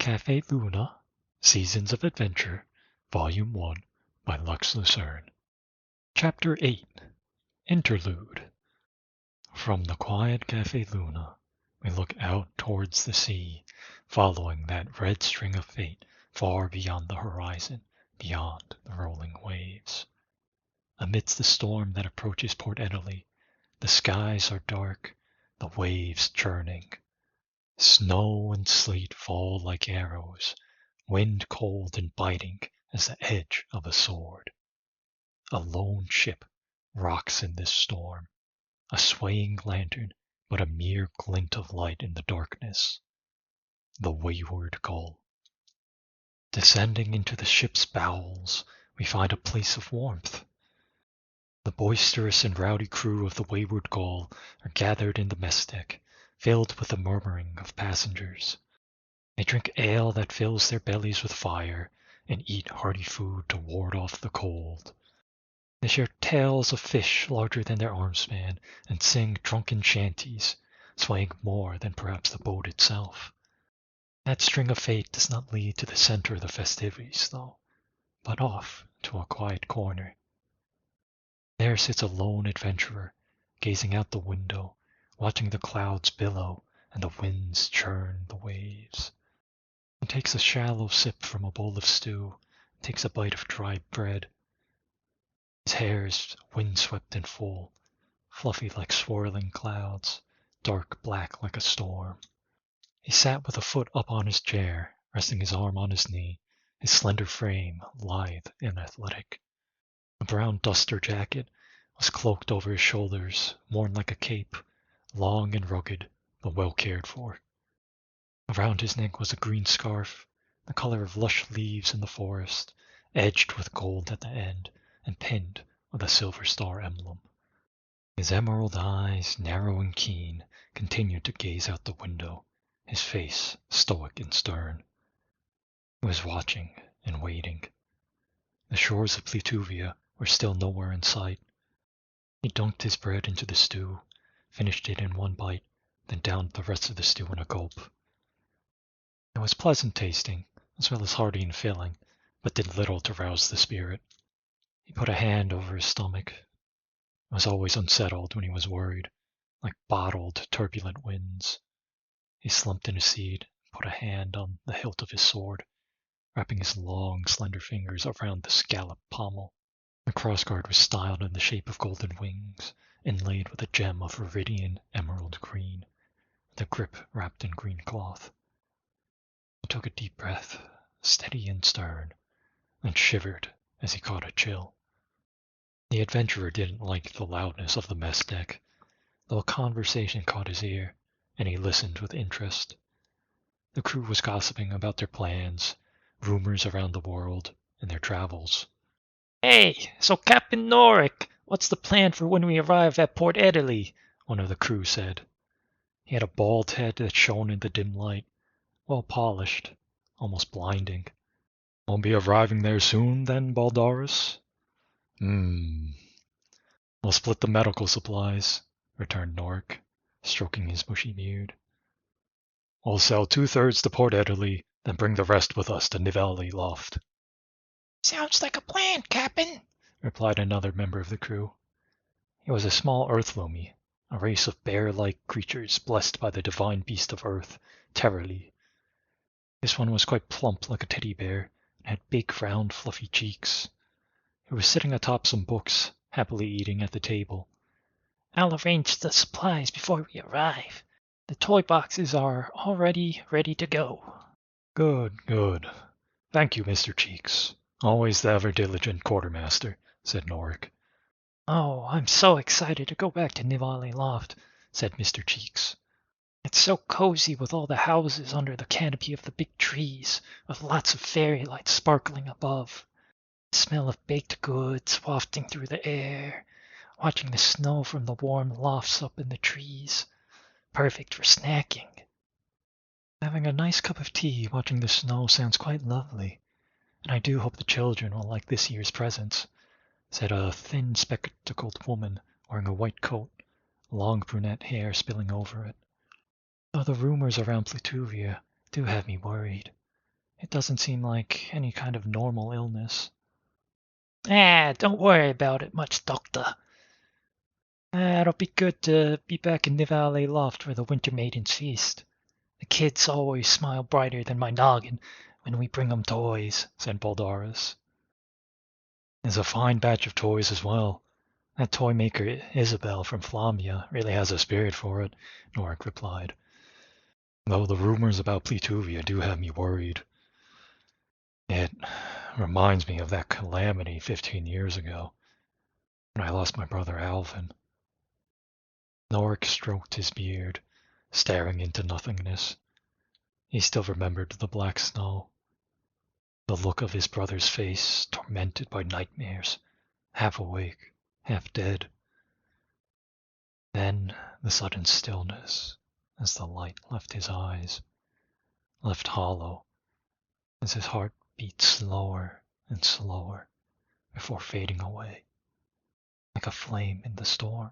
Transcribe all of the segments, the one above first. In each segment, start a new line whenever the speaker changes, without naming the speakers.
Cafe Luna, Seasons of Adventure, Volume 1 by Lux Lucerne. Chapter 8 Interlude. From the quiet Cafe Luna, we look out towards the sea, following that red string of fate far beyond the horizon, beyond the rolling waves. Amidst the storm that approaches Port Italy, the skies are dark, the waves churning. Snow and sleet fall like arrows, wind cold and biting as the edge of a sword. A lone ship rocks in this storm, a swaying lantern but a mere glint of light in the darkness. The wayward gull. Descending into the ship's bowels, we find a place of warmth. The boisterous and rowdy crew of the wayward gull are gathered in the mess deck, filled with the murmuring of passengers. They drink ale that fills their bellies with fire, and eat hearty food to ward off the cold. They share tales of fish larger than their armspan, and sing drunken shanties, swaying more than perhaps the boat itself. That string of fate does not lead to the center of the festivities, though, but off to a quiet corner. There sits a lone adventurer, gazing out the window, watching the clouds billow and the winds churn the waves. He takes a shallow sip from a bowl of stew, takes a bite of dry bread. His hair is windswept and full, fluffy like swirling clouds, dark black like a storm. He sat with a foot up on his chair, resting his arm on his knee, his slender frame lithe and athletic. A brown duster jacket was cloaked over his shoulders, worn like a cape, long and rugged, but well cared for. Around his neck was a green scarf, the color of lush leaves in the forest, edged with gold at the end and pinned with a silver star emblem. His emerald eyes, narrow and keen, continued to gaze out the window, his face stoic and stern. He was watching and waiting. The shores of Plutuvia were still nowhere in sight. He dunked his bread into the stew, finished it in one bite, then downed the rest of the stew in a gulp. It was pleasant tasting, as well as hearty and filling, but did little to rouse the spirit. He put a hand over his stomach. It was always unsettled when he was worried, like bottled, turbulent winds. He slumped in his seat, put a hand on the hilt of his sword, wrapping his long, slender fingers around the scalloped pommel. The crossguard was styled in the shape of golden wings, inlaid with a gem of viridian emerald green, the grip wrapped in green cloth. He took a deep breath, steady and stern, and shivered as he caught a chill. The adventurer didn't like the loudness of the mess deck, though a conversation caught his ear, and he listened with interest. The crew was gossiping about their plans, rumors around the world, and their travels. "Hey, so Captain Norick, what's the plan for when we arrive at Port Italy?" one of the crew said. He had a bald head that shone in the dim light, well polished, almost blinding. "Won't be arriving there soon, then, Baldaris?" "We'll split the medical supplies," returned Norick, stroking his bushy beard. "We'll sell 2/3 to Port Italy, then bring the rest with us to Nivali Loft."
"Sounds like a plan, Captain,"
replied another member of the crew. He was a small earth lumi, a race of bear-like creatures blessed by the divine beast of earth, Terrali. This one was quite plump like a teddy bear, and had big, round, fluffy cheeks. He was sitting atop some books, happily eating at the table.
"I'll arrange the supplies before we arrive. The toy boxes are already ready to go."
Good, good. Thank you, Mr. Cheeks. Always the ever-diligent quartermaster," said Norick.
"Oh, I'm so excited to go back to Nivali Loft," said Mr. Cheeks. "It's so cozy with all the houses under the canopy of the big trees, with lots of fairy lights sparkling above. The smell of baked goods wafting through the air, watching the snow from the warm lofts up in the trees. Perfect for snacking."
"Having a nice cup of tea watching the snow sounds quite lovely, and I do hope the children will like this year's presents," said a thin spectacled woman wearing a white coat, long brunette hair spilling over it. "Though the rumors around Plutuvia do have me worried.
It doesn't seem like any kind of normal illness. Don't worry about it much, Doctor. It'll be good to be back in Nivale Loft for the Winter Maiden's Feast. The kids always smile brighter than my noggin when we bring 'em toys, said Baldaris. There's a fine batch of toys as well. That toy maker Isabel from Flamia really has a spirit for it, Norik replied. Though the rumors about Plituvia do have me worried. It reminds me of that calamity 15 years ago, when I lost my brother Alvin. Norik stroked his beard, staring into nothingness. He still remembered the black snow, the look of his brother's face, tormented by nightmares, half awake, half dead. Then the sudden stillness, as the light left his eyes, left hollow, as his heart beat slower and slower before fading away, like a flame in the storm.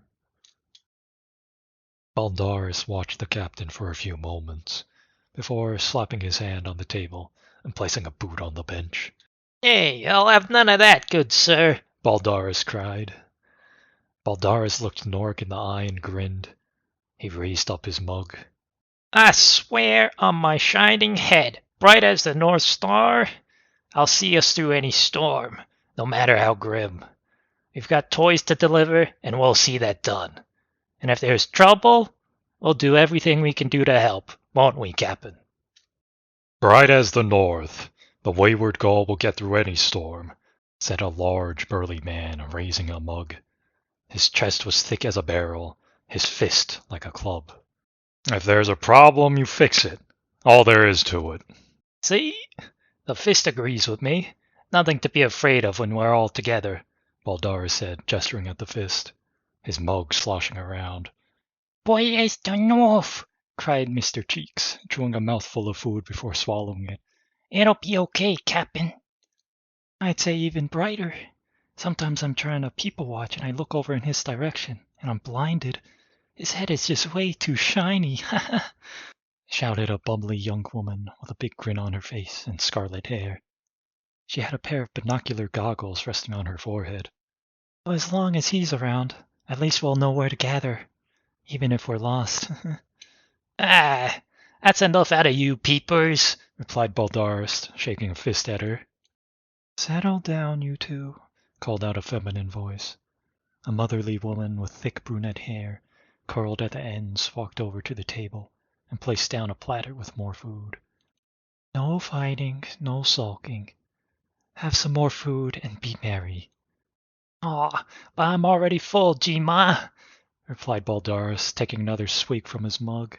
Baldaris watched the captain for a few moments, before slapping his hand on the table and placing a boot on the bench. Hey, I'll have none of that, good sir, Baldaris cried. Baldaris looked Norik in the eye and grinned. He raised up his mug. I swear on my shining head, bright as the North Star, I'll see us through any storm, no matter how grim. We've got toys to deliver, and we'll see that done. And if there's trouble, we'll do everything we can do to help, won't we, Captain? Bright as the North, the wayward Gaul will get through any storm, said a large, burly man, raising a mug. His chest was thick as a barrel, his fist like a club. If there's a problem, you fix it. All there is to it. See? The fist agrees with me. Nothing to be afraid of when we're all together, Baldaris said, gesturing at the fist, his mug sloshing around. Bright as the North, cried Mr. Cheeks, chewing a mouthful of food before swallowing it. It'll be okay, Captain. I'd say even brighter. Sometimes I'm trying to people watch and I look over in his direction, and I'm blinded. His head is just way too shiny, shouted a bubbly young woman with a big grin on her face and scarlet hair. She had a pair of binocular goggles resting on her forehead. Well, as long as he's around, at least we'll know where to gather, even if we're lost. That's enough out of you, peepers, replied Baldaris, shaking a fist at her. Settle down, you two, called out a feminine voice. A motherly woman with thick brunette hair, curled at the ends, walked over to the table and placed down a platter with more food. No fighting, no sulking. Have some more food and be merry. Aw, but I'm already full, G-Ma, replied Baldaris, taking another swig from his mug.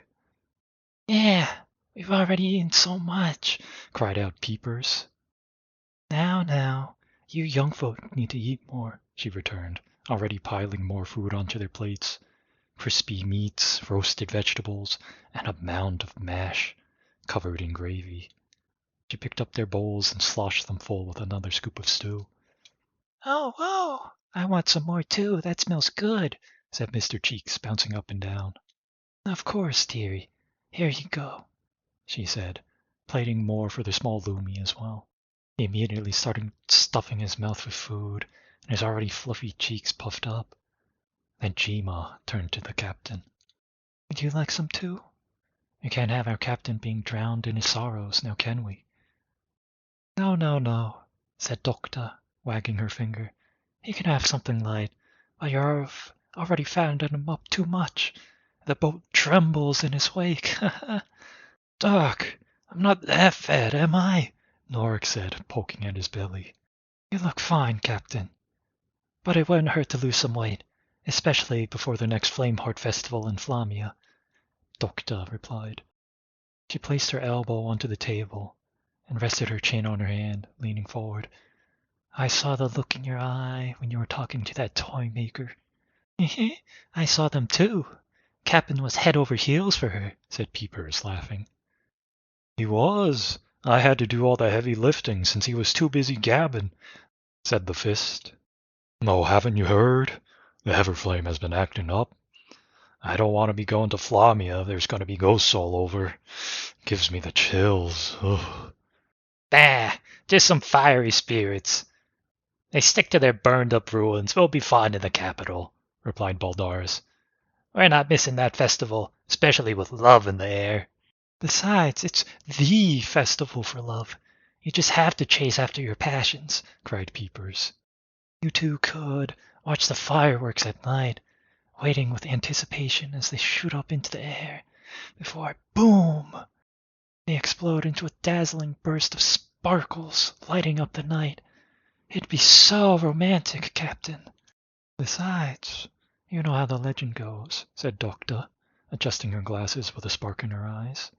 Yeah, we've already eaten so much, cried out Peepers. Now, you young folk need to eat more, she returned, already piling more food onto their plates. Crispy meats, roasted vegetables, and a mound of mash, covered in gravy. She picked up their bowls and sloshed them full with another scoop of stew. Oh, I want some more too, that smells good, said Mr. Cheeks, bouncing up and down. Of course, dearie. Here you go, she said, plating more for the small Lumi as well. He immediately started stuffing his mouth with food, and his already fluffy cheeks puffed up. Then Jima turned to the captain. Would you like some too? We can't have our captain being drowned in his sorrows, now can we? No, said Doctor, wagging her finger. He can have something light, but you've already fattened him up too much. The boat trembles in his wake. Doc, I'm not that fat, am I? Norik said, poking at his belly. You look fine, Captain. But it wouldn't hurt to lose some weight, especially before the next Flameheart Festival in Flamia, Doctor replied. She placed her elbow onto the table and rested her chin on her hand, leaning forward. I saw the look in your eye when you were talking to that toy maker. I saw them too. Captain was head over heels for her, said Peepers, laughing. He was. I had to do all the heavy lifting since he was too busy gabbing, said the Fist. Oh, haven't you heard? The Everflame has been acting up. I don't want to be going to Flamia. There's going to be ghosts all over. Gives me the chills. Ugh. Bah, just some fiery spirits. They stick to their burned-up ruins. We'll be fine in the capital, replied Baldaris. We're not missing that festival, especially with love in the air. Besides, it's THE festival for love. You just have to chase after your passions, cried Peepers. You two could watch the fireworks at night, waiting with anticipation as they shoot up into the air, before boom! They explode into a dazzling burst of sparkles, lighting up the night. It'd be so romantic, Captain. Besides, you know how the legend goes, said Doctor, adjusting her glasses with a spark in her eyes.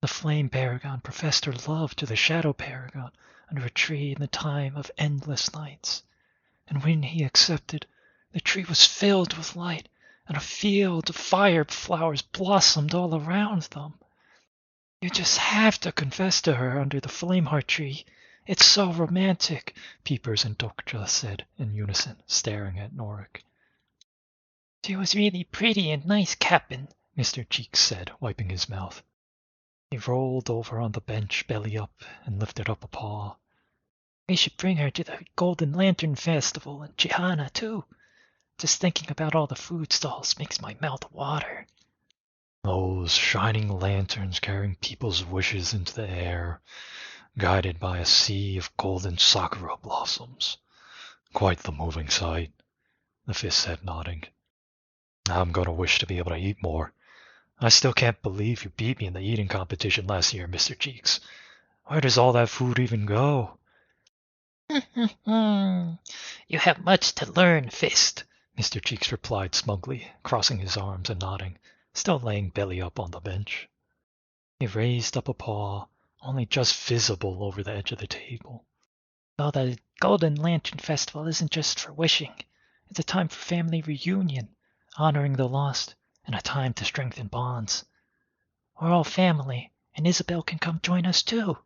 The Flame Paragon professed her love to the Shadow Paragon under a tree in the time of endless nights. And when he accepted, the tree was filled with light, and a field of fire flowers blossomed all around them. You just have to confess to her under the Flameheart tree. It's so romantic, Peepers and Dokja said in unison, staring at Norik. She was really pretty and nice, Captain, Mr. Cheeks said, wiping his mouth. He rolled over on the bench, belly up, and lifted up a paw. We should bring her to the Golden Lantern Festival in Chihana, too. Just thinking about all the food stalls makes my mouth water.
Those shining lanterns carrying people's wishes into the air, guided by a sea of golden sakura blossoms. Quite the moving sight, the Fist said, nodding. I'm going to wish to be able to eat more. I still can't believe you beat me in the eating competition last year, Mr. Cheeks. Where does all that food even go?
You have much to learn, Fist,
Mr. Cheeks replied smugly, crossing his arms and nodding, still laying belly up on the bench. He raised up a paw, only just visible over the edge of the table.
Though the Golden Lantern Festival isn't just for wishing. It's a time for family reunion, honoring the lost, and a time to strengthen bonds. We're all family, and Isabel can come join us too.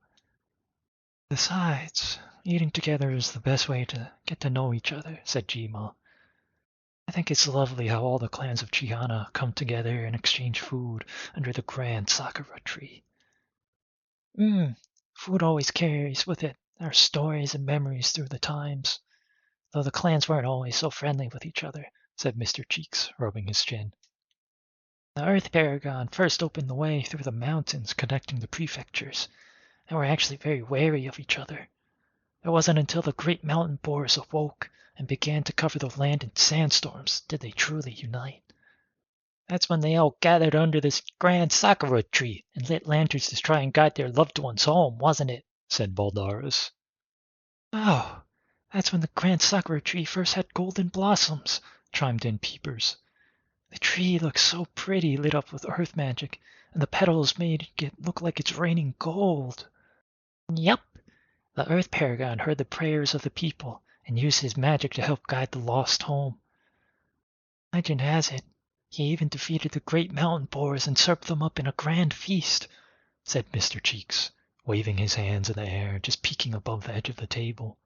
Besides, eating together is the best way to get to know each other, said Jima. I think it's lovely how all the clans of Chihana come together and exchange food under the grand sakura tree.
Food always carries with it our stories and memories through the times, though the clans weren't always so friendly with each other, said Mr. Cheeks, rubbing his chin. The Earth Paragon first opened the way through the mountains connecting the prefectures, and were actually very wary of each other. It wasn't until the great mountain boars awoke and began to cover the land in sandstorms did they truly unite. That's when they all gathered under this grand sakura tree and lit lanterns to try and guide their loved ones home, wasn't it? Said Baldaris. Oh, that's when the grand sakura tree first had golden blossoms, chimed in Peepers. The tree looks so pretty lit up with earth magic, and the petals made it look like it's raining gold. Yep. The Earth Paragon heard the prayers of the people and used his magic to help guide the lost home. Legend has it, he even defeated the great mountain boars and served them up in a grand feast, said Mr. Cheeks, waving his hands in the air, just peeking above the edge of the table.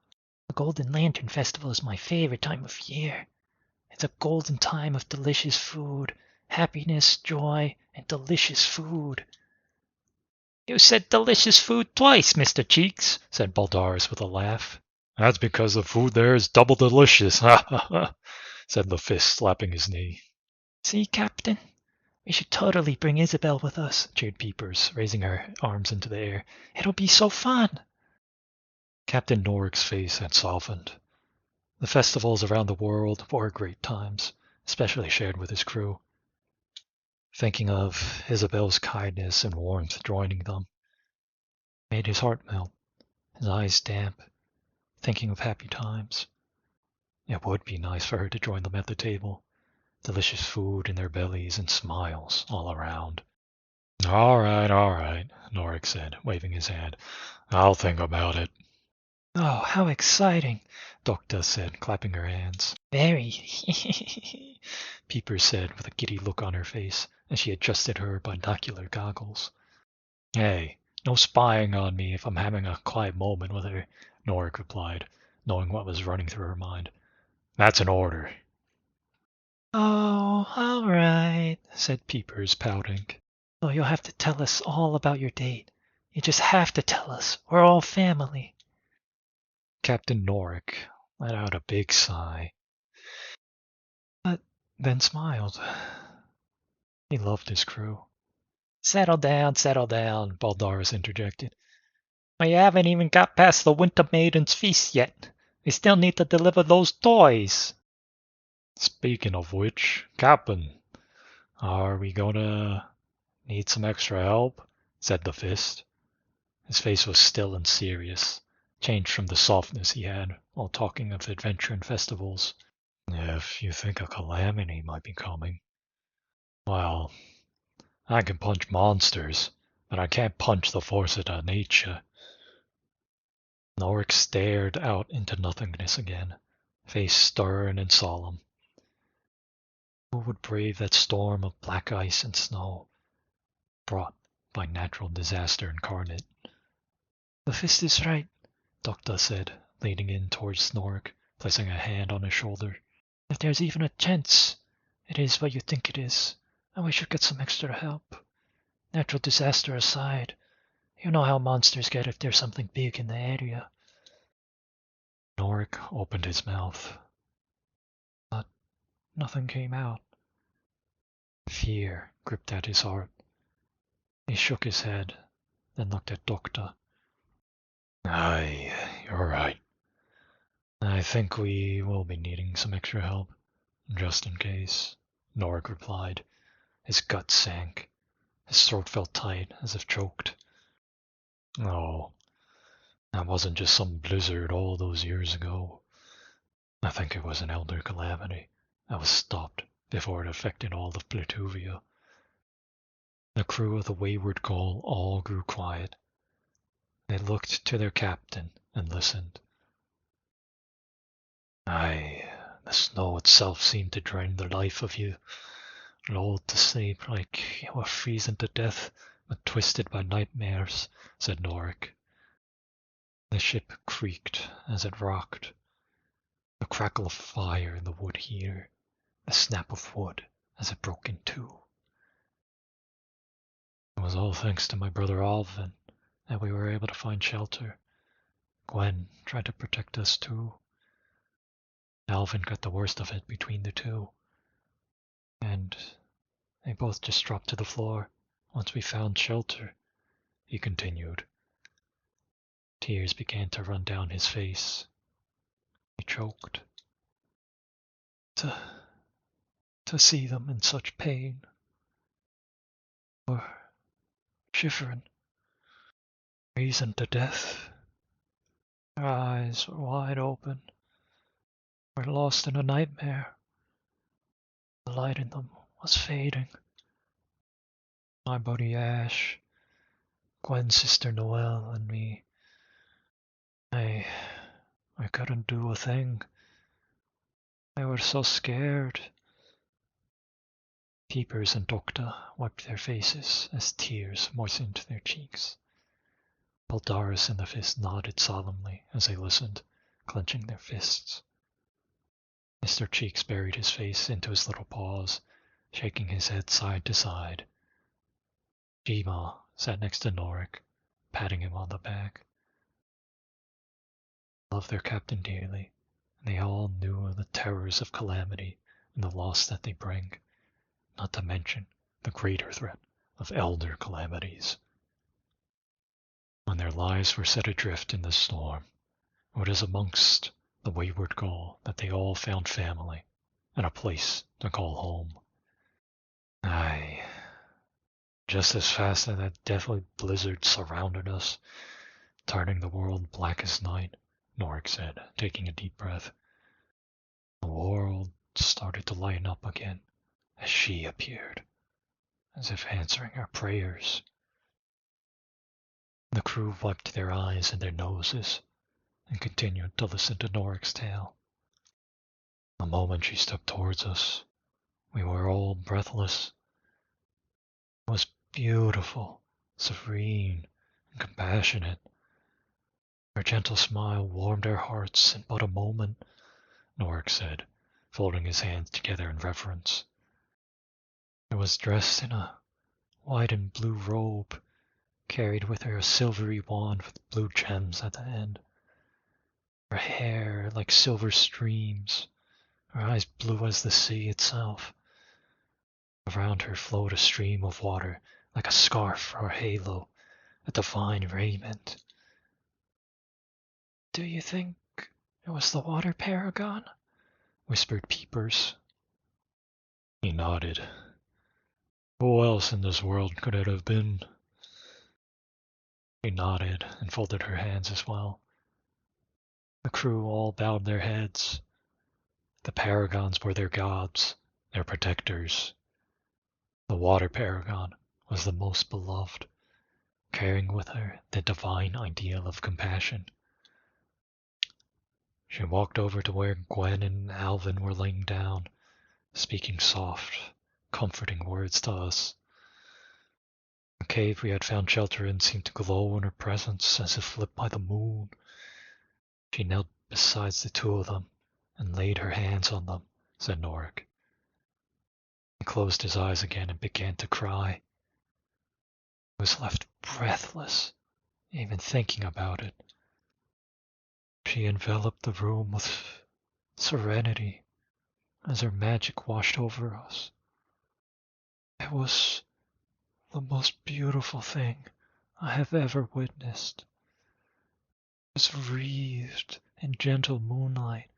The Golden Lantern Festival is my favorite time of year. It's a golden time of delicious food, happiness, joy, and delicious food. You said delicious food twice, Mr. Cheeks, said Baldaris with a laugh.
That's because the food there is double delicious, ha ha ha, said the Fist, slapping his knee.
See, Captain? We should totally bring Isabel with us, cheered Peepers, raising her arms into the air. It'll be so fun.
Captain Norik's face had softened. The festivals around the world were great times, especially shared with his crew. Thinking of Isabel's kindness and warmth joining them made his heart melt, his eyes damp, thinking of happy times. It would be nice for her to join them at the table. Delicious food in their bellies and smiles all around. All right, Norik said, waving his hand. I'll think about it.
Oh, how exciting,
Dokta said, clapping her hands.
Very,
Peepers said with a giddy look on her face as she adjusted her binocular goggles. Hey, no spying on me if I'm having a quiet moment with her, Norik replied, knowing what was running through her mind. That's an order.
Oh, all right, said Peepers, pouting. Though you'll have to tell us all about your date. You just have to tell us. We're all family.
Captain Norick let out a big sigh, but then smiled. He loved his crew.
Settle down, Baldaris interjected. We haven't even got past the Winter Maiden's feast yet. We still need to deliver those toys.
Speaking of which, Captain, are we gonna need some extra help? Said the Fist. His face was still and serious, changed from the softness he had while talking of adventure and festivals. If you think a calamity might be coming. Well, I can punch monsters, but I can't punch the force of nature. Norick stared out into nothingness again, face stern and solemn. Who would brave that storm of black ice and snow, brought by natural disaster incarnate?
The Fist is right,
Doctor said, leaning in towards Snork, placing a hand on his shoulder.
If there's even a chance, it is what you think it is, and we should get some extra help. Natural disaster aside, you know how monsters get if there's something big in the area.
Norick opened his mouth, but nothing came out. Fear gripped at his heart. He shook his head, then looked at Doctor. Aye, you're right. I think we will be needing some extra help, just in case, Norick replied. His gut sank. His throat felt tight, as if choked. Oh, that wasn't just some blizzard all those years ago. I think it was an elder calamity that was stopped before it affected all of Plutuvia. The crew of the Wayward Gull all grew quiet. They looked to their captain and listened. Aye, the snow itself seemed to drain the life of you, lulled to sleep like you were freezing to death, but twisted by nightmares, said Norick. The ship creaked as it rocked. The crackle of fire in the wood heater, the snap of wood as it broke in two. It was all thanks to my brother Alvin that we were able to find shelter. Gwen tried to protect us too. Alvin got the worst of it between the two, and they both just dropped to the floor once we found shelter, he continued. Tears began to run down his face. He choked. To see them in such pain, or shivering, freezing to death. Their eyes were wide open, were lost in a nightmare. The light in them was fading. My buddy Ash, Gwen's sister Noelle, and me, I couldn't do a thing. I was so scared. Keepers and Doctor wiped their faces as tears moistened their cheeks. Baldaris and the Fist nodded solemnly as they listened, clenching their fists. Mr. Cheeks buried his face into his little paws, shaking his head side to side. Jima sat next to Norick, patting him on the back. They loved their captain dearly, and they all knew of the terrors of calamity and the loss that they bring, not to mention the greater threat of elder calamities. When their lives were set adrift in the storm, it was amongst the Wayward Gull that they all found family and a place to call home. Aye, just as fast as that deathly blizzard surrounded us, turning the world black as night, Norick said, taking a deep breath. The world started to lighten up again as she appeared, as if answering our prayers. The crew wiped their eyes and their noses and continued to listen to Norick's tale. The moment she stepped towards us, we were all breathless. It was beautiful, serene, and compassionate. Her gentle smile warmed our hearts in but a moment, Norick said, folding his hands together in reverence. She was dressed in a white and blue robe, carried with her a silvery wand with blue gems at the end. Her hair like silver streams, her eyes blue as the sea itself. Around her flowed a stream of water like a scarf or halo, a divine raiment.
"Do you think it was the water paragon?"
whispered Peepers. He nodded. Who else in this world could it have been? She nodded and folded her hands as well. The crew all bowed their heads. The paragons were their gods, their protectors. The water paragon was the most beloved, carrying with her the divine ideal of compassion. She walked over to where Gwen and Alvin were laying down, speaking soft, comforting words to us. The cave we had found shelter in seemed to glow in her presence as if lit by the moon. She knelt beside the two of them and laid her hands on them, said Norik. He closed his eyes again and began to cry. He was left breathless, even thinking about it. She enveloped the room with serenity as her magic washed over us. It was the most beautiful thing I have ever witnessed. It was wreathed in gentle moonlight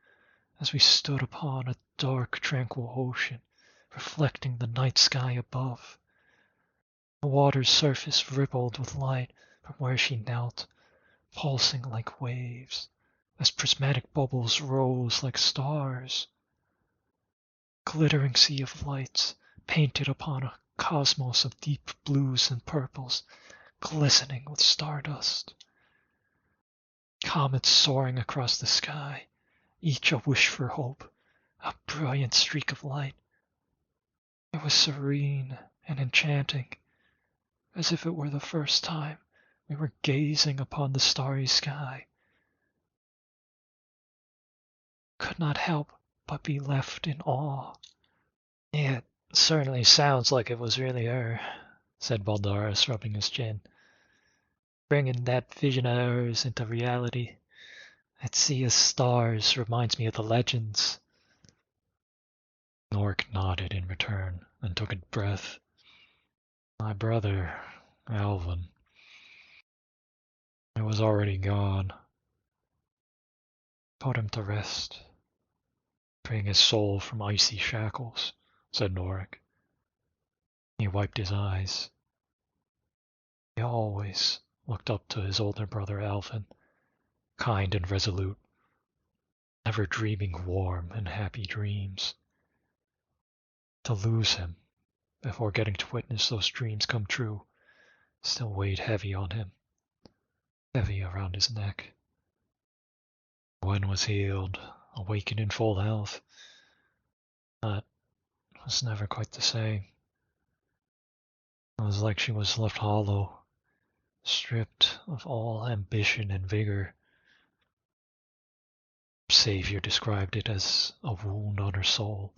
as we stood upon a dark, tranquil ocean, reflecting the night sky above. The water's surface rippled with light from where she knelt, pulsing like waves, as prismatic bubbles rose like stars. A glittering sea of lights painted upon a cosmos of deep blues and purples, glistening with stardust. Comets soaring across the sky, each a wish for hope, a brilliant streak of light. It was serene and enchanting, as if it were the first time we were gazing upon the starry sky. Could not help but be left in awe. "It certainly sounds like it was really her," said Baldaris, rubbing his chin. "Bringing that vision of hers into reality. That sea of stars reminds me of the legends." Norik nodded in return and took a breath. My brother, Alvin. He was already gone. Put him to rest, freeing his soul from icy shackles, said Norik. He wiped his eyes. He always looked up to his older brother Alvin, kind and resolute, never dreaming warm and happy dreams. To lose him before getting to witness those dreams come true still weighed heavy on him, heavy around his neck. Gwen was healed, awakened in full health. That was never quite the same. It was like she was left hollow, stripped of all ambition and vigor. Savior described it as a wound on her soul,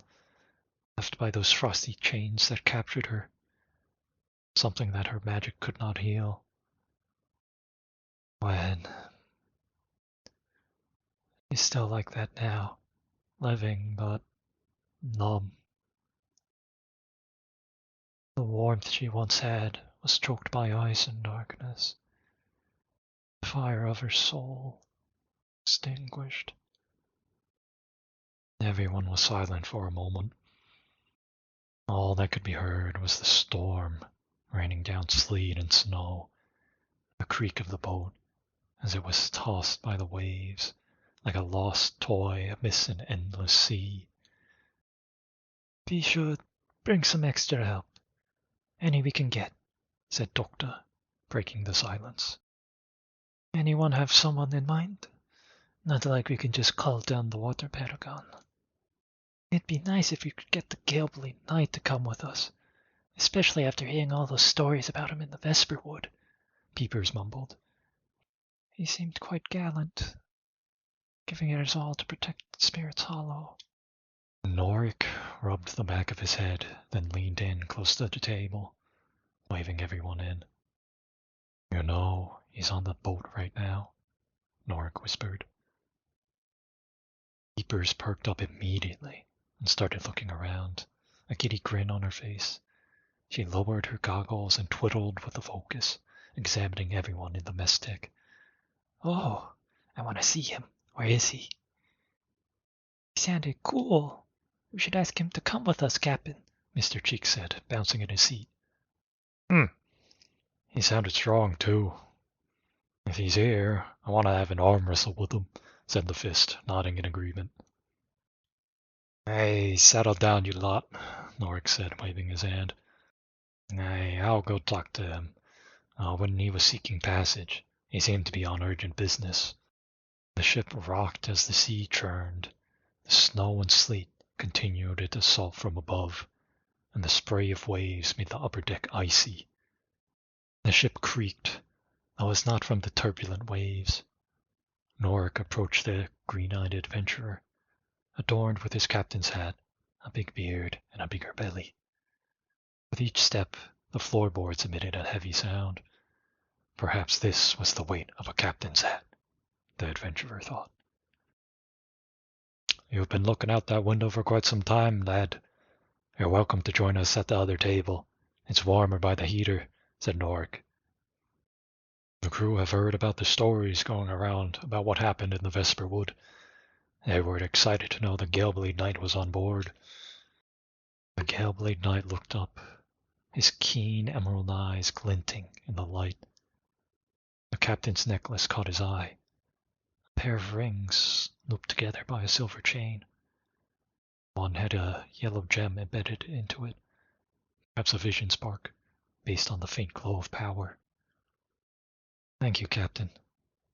left by those frosty chains that captured her, something that her magic could not heal. When she's still like that now, living but numb. The warmth she once had was choked by ice and darkness. The fire of her soul extinguished. Everyone was silent for a moment. All that could be heard was the storm raining down sleet and snow, the creak of the boat as it was tossed by the waves like a lost toy amidst an endless sea.
"We should bring some extra help, any we can get," said Doctor, breaking the silence. "Anyone have someone in mind? Not like we can just call down the water paragon. It'd be nice if we could get the Gale-Bleed Knight to come with us, especially after hearing all those stories about him in the Vesper Wood," Peepers mumbled. "He seemed quite gallant, giving it his all to protect the Spirit's Hollow."
Norik rubbed the back of his head, then leaned in close to the table, waving everyone in. You know, he's on the boat right now, Norik whispered. Peepers perked up immediately and started looking around, a giddy grin on her face. She lowered her goggles and twiddled with the focus, examining everyone in the mess deck.
Oh, I want to see him. Where is he? He sounded cool. We should ask him to come with us, Captain, Mr. Cheek said, bouncing in his seat.
He sounded strong, too. If he's here, I want to have an arm wrestle with him, said the Fist, nodding in agreement. Hey, settle down, you lot, Norik said, waving his hand. Hey, I'll go talk to him. When he was seeking passage, he seemed to be on urgent business. The ship rocked as the sea churned. The snow and sleet continued its assault from above, and the spray of waves made the upper deck icy. The ship creaked, though it was not from the turbulent waves. Norik approached the green-eyed adventurer, adorned with his captain's hat, a big beard, and a bigger belly. With each step, the floorboards emitted a heavy sound. Perhaps this was the weight of a captain's hat, the adventurer thought. You've been looking out that window for quite some time, lad. You're welcome to join us at the other table. It's warmer by the heater, said Norik. The crew have heard about the stories going around about what happened in the Vesper Wood. They were excited to know the Galeblade Knight was on board. The Galeblade Knight looked up, his keen emerald eyes glinting in the light. The captain's necklace caught his eye. A pair of rings looped together by a silver chain. One had a yellow gem embedded into it, perhaps a vision spark, based on the faint glow of power. Thank you, Captain,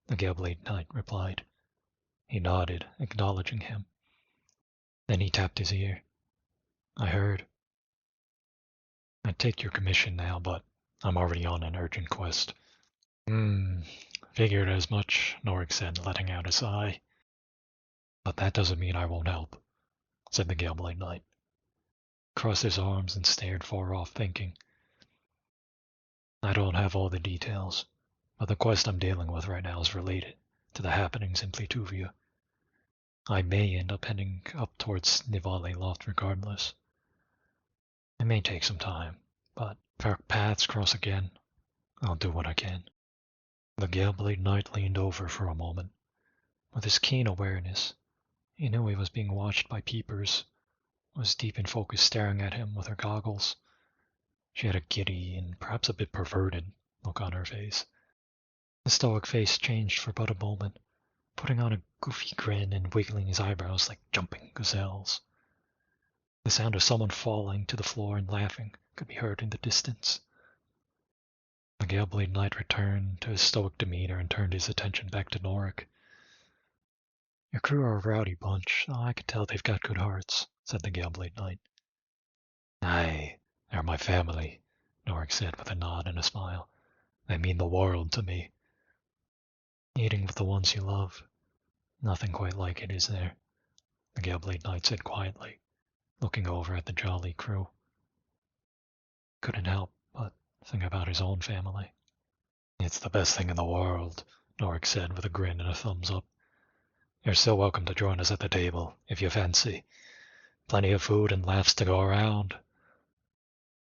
the Galeblade Knight replied. He nodded, acknowledging him. Then he tapped his ear. I heard. I'd take your commission now, but I'm already on an urgent quest. Figured as much, Norik said, letting out a sigh. But that doesn't mean I won't help, said the Galeblade Knight. He crossed his arms and stared far off, thinking. I don't have all the details, but the quest I'm dealing with right now is related to the happenings in Plutuvia. I may end up heading up towards Nivale Loft regardless. It may take some time, but if our paths cross again, I'll do what I can. The Galeblade Knight leaned over for a moment. With his keen awareness, he knew he was being watched by Peepers, who was deep in focus staring at him with her goggles. She had a giddy and perhaps a bit perverted look on her face. The stoic face changed for but a moment, putting on a goofy grin and wiggling his eyebrows like jumping gazelles. The sound of someone falling to the floor and laughing could be heard in the distance. The Galeblade Knight returned to his stoic demeanor and turned his attention back to Norik. Your crew are a rowdy bunch, though I can tell they've got good hearts, said the Galeblade Knight. Aye, they're my family, Norik said with a nod and a smile. They mean the world to me. Eating with the ones you love. Nothing quite like it, is there? The Galeblade Knight said quietly, looking over at the jolly crew. Couldn't help but think about his own family. It's the best thing in the world, Norik said with a grin and a thumbs up. You're still welcome to join us at the table, if you fancy. Plenty of food and laughs to go around.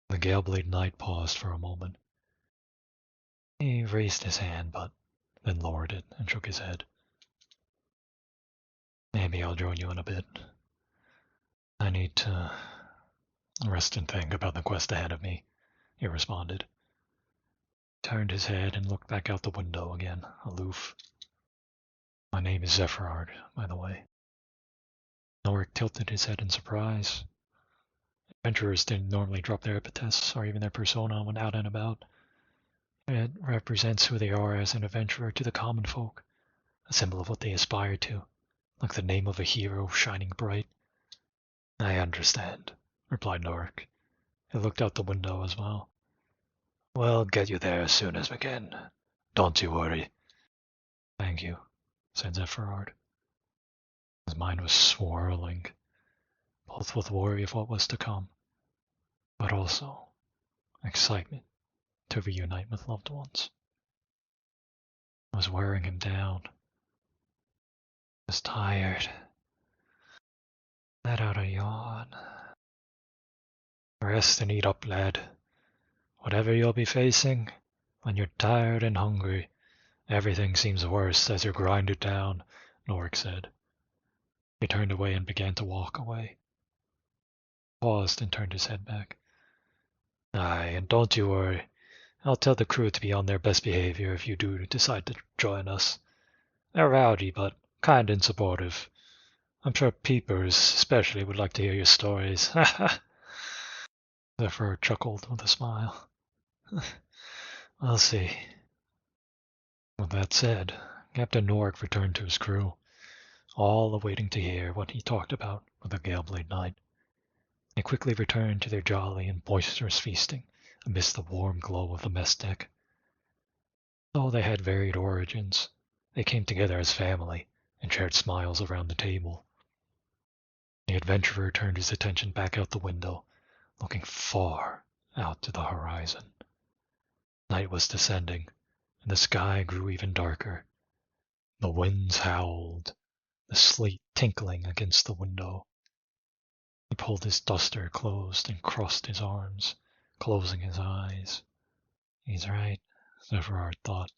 The Galeblade Knight paused for a moment. He raised his hand, but then lowered it and shook his head. Maybe I'll join you in a bit. I need to rest and think about the quest ahead of me, he responded. He turned his head and looked back out the window again, aloof. My name is Zephyrard, by the way. Norik tilted his head in surprise. Adventurers didn't normally drop their epithets or even their persona when out and about. It represents who they are as an adventurer to the common folk, a symbol of what they aspire to, like the name of a hero shining bright. I understand, replied Norik. He looked out the window as well. We'll get you there as soon as we can. Don't you worry. Thank you, said Zephyrard. His mind was swirling, both with worry of what was to come, but also excitement to reunite with loved ones. was wearing him down. He was tired. Let out a yawn. Rest and eat up, lad. Whatever you'll be facing, when you're tired and hungry, everything seems worse as you're grinded down, Norik said. He turned away and began to walk away. Paused and turned his head back. Aye, and don't you worry. I'll tell the crew to be on their best behavior if you do decide to join us. They're rowdy, but kind and supportive. I'm sure peepers especially would like to hear your stories. Ha ha! Zephyr chuckled with a smile. We'll see. With that said, Captain Norik returned to his crew, all awaiting to hear what he talked about with the Galeblade Knight. They quickly returned to their jolly and boisterous feasting amidst the warm glow of the mess deck. Though they had varied origins, they came together as family and shared smiles around the table. The adventurer turned his attention back out the window, looking far out to the horizon. Night was descending, and the sky grew even darker. The winds howled, the sleet tinkling against the window. He pulled his duster closed and crossed his arms, closing his eyes. He's right, Zephyrard thought.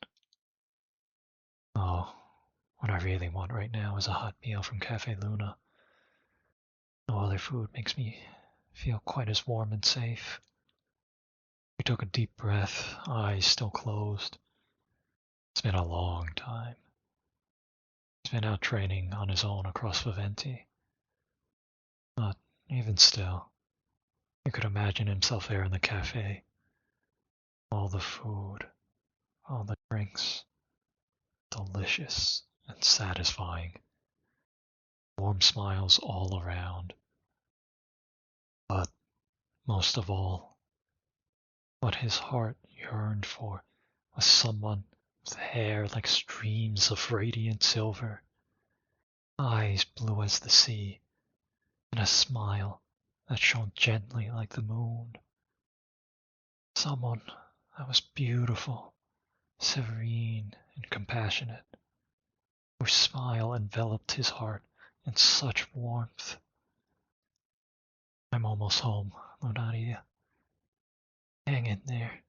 Oh, what I really want right now is a hot meal from Cafe Luna. No other food makes me feel quite as warm and safe. He took a deep breath, eyes still closed. It's been a long time. He's been out training on his own across Viventi. But even still, he could imagine himself there in the cafe. All the food, all the drinks, delicious and satisfying. Warm smiles all around. But most of all, what his heart yearned for was someone with hair like streams of radiant silver, eyes blue as the sea, and a smile that shone gently like the moon. Someone that was beautiful, serene, and compassionate, whose smile enveloped his heart in such warmth. I'm almost home, Lunaria. Hang in there.